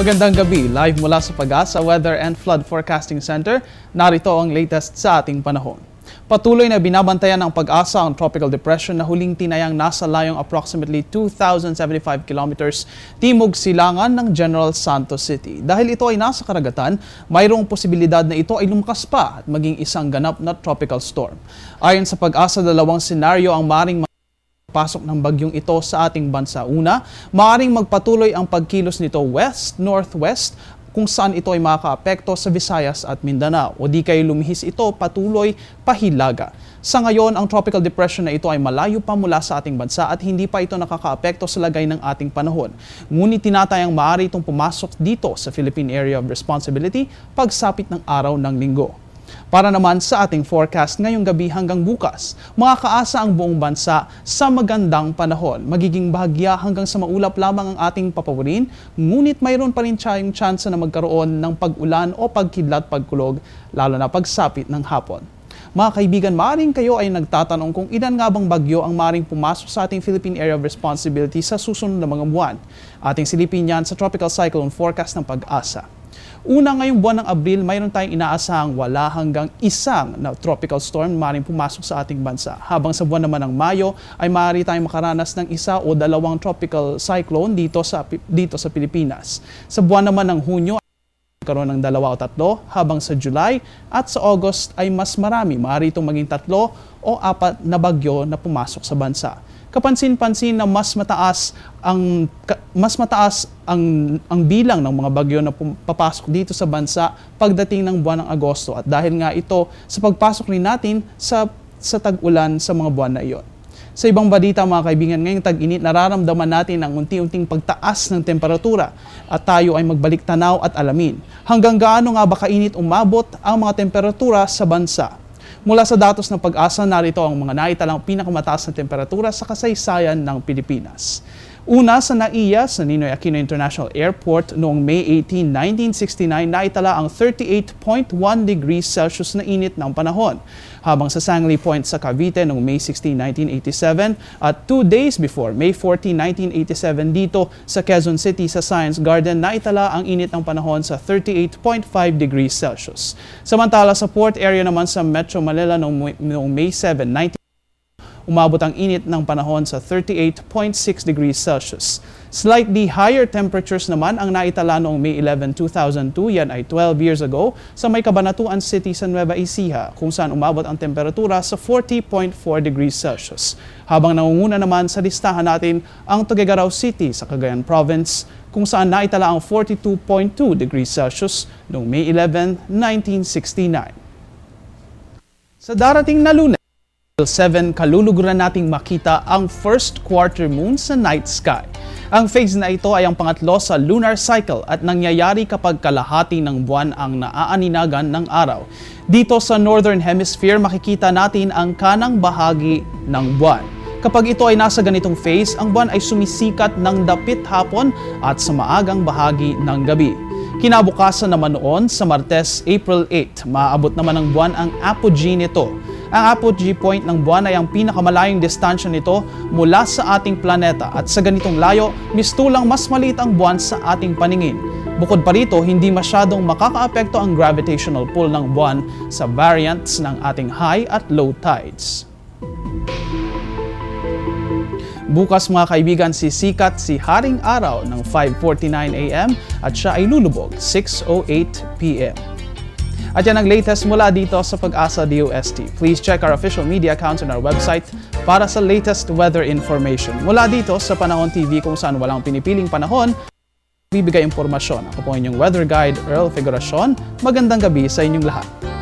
Magandang gabi, live mula sa Pag-asa Weather and Flood Forecasting Center. Narito ang latest sa ating panahon. Patuloy na binabantayan ng Pag-asa ang tropical depression na huling tinayang nasa layong approximately 2,075 kilometers timog silangan ng General Santos City. Dahil ito ay nasa karagatan, mayroong posibilidad na ito ay lumakas pa at maging isang ganap na tropical storm. Ayon sa Pag-asa, dalawang senaryo ang maaaring pasok ng bagyong ito sa ating bansa. Una, maaaring magpatuloy ang pagkilos nito west-northwest kung saan ito ay makakaapekto sa Visayas at Mindanao o di kay lumihis ito patuloy pahilaga. Sa ngayon, ang tropical depression na ito ay malayo pa mula sa ating bansa at hindi pa ito nakakaapekto sa lagay ng ating panahon. Ngunit tinatayang maaari itong pumasok dito sa Philippine Area of Responsibility pagsapit ng araw ng Linggo. Para naman sa ating forecast ngayong gabi hanggang bukas, makakaasa ang buong bansa sa magandang panahon. Magiging bahagya hanggang sa maulap lamang ang ating papawirin, ngunit mayroon pa rin tayong tsansa na magkaroon ng pag-ulan o pagkidlat-pagkulog, lalo na pagsapit ng hapon. Mga kaibigan, maaaring kayo ay nagtatanong kung ilan nga bang bagyo ang maaaring pumasok sa ating Philippine Area of Responsibility sa susunod na mga buwan. Ating silipin yan sa Tropical Cyclone Forecast ng Pag-asa. Una, ngayong buwan ng Abril, mayroon tayong inaasahang wala hanggang isang na tropical storm maaaring pumasok sa ating bansa. Habang sa buwan naman ng Mayo ay maaari tayong makaranas ng isa o dalawang tropical cyclone dito sa Pilipinas. Sa buwan naman ng Hunyo, karoon ng 2 o 3, habang sa July at sa August ay mas marami. Maaari itong maging 3 o 4 na bagyo na pumasok sa bansa. Kapansin-pansin na mas mataas ang bilang ng mga bagyo na papasok dito sa bansa pagdating ng buwan ng Agosto at dahil nga ito sa pagpasok rin natin sa tag-ulan sa mga buwan na iyon. Sa ibang balita mga kaibigan, ngayong tag-init nararamdaman natin ang unti-unting pagtaas ng temperatura at tayo ay magbalik tanaw at alamin hanggang gaano nga ba kainit umabot ang mga temperatura sa bansa. Mula sa datos ng Pag-asa, narito ang mga naitalang pinakamataas na temperatura sa kasaysayan ng Pilipinas. Una, sa NAIA, sa Ninoy Aquino International Airport, noong May 18, 1969, naitala ang 38.1 degrees Celsius na init ng panahon. Habang sa Sangley Point sa Cavite noong May 16, 1987 at 2 days before, May 14, 1987 dito sa Quezon City sa Science Garden, naitala ang init ng panahon sa 38.5 degrees Celsius. Samantala sa port area naman sa Metro Manila noong May 7, 1987, umabot ang init ng panahon sa 38.6 degrees Celsius. Slightly higher temperatures naman ang naitala noong May 11, 2002, yan ay 12 years ago, sa may Cabanatuan City sa Nueva Ecija, kung saan umabot ang temperatura sa 40.4 degrees Celsius. Habang nangunguna naman sa listahan natin ang Tuguegarao City sa Cagayan Province, kung saan naitala ang 42.2 degrees Celsius noong May 11, 1969. Sa darating na Lunes, 7, kaluluguran nating makita ang first quarter moon sa night sky. Ang phase na ito ay ang pangatlo sa lunar cycle at nangyayari kapag kalahati ng buwan ang naaaninagan ng araw. Dito sa Northern Hemisphere, makikita natin ang kanang bahagi ng buwan. Kapag ito ay nasa ganitong phase, ang buwan ay sumisikat ng dapit hapon at sa maagang bahagi ng gabi. Kinabukasan naman noon sa Martes, April 8, maaabot naman ng buwan ang apogee nito. Ang apogee point ng buwan ay ang pinakamalayong distansya nito mula sa ating planeta at sa ganitong layo, mistulang mas maliit ang buwan sa ating paningin. Bukod pa rito, hindi masyadong makakaapekto ang gravitational pull ng buwan sa variants ng ating high at low tides. Bukas mga kaibigan, sisikat si Haring Araw ng 5:49 AM at siya ay lulubog 6:08 PM. At yan ang latest mula dito sa Pag-asa DOST. Please check our official media accounts on our website para sa latest weather information. Mula dito sa Panahon TV kung saan walang pinipiling panahon, bibigay impormasyon. Ako po inyong weather guide, Earl Figuracion. Magandang gabi sa inyong lahat.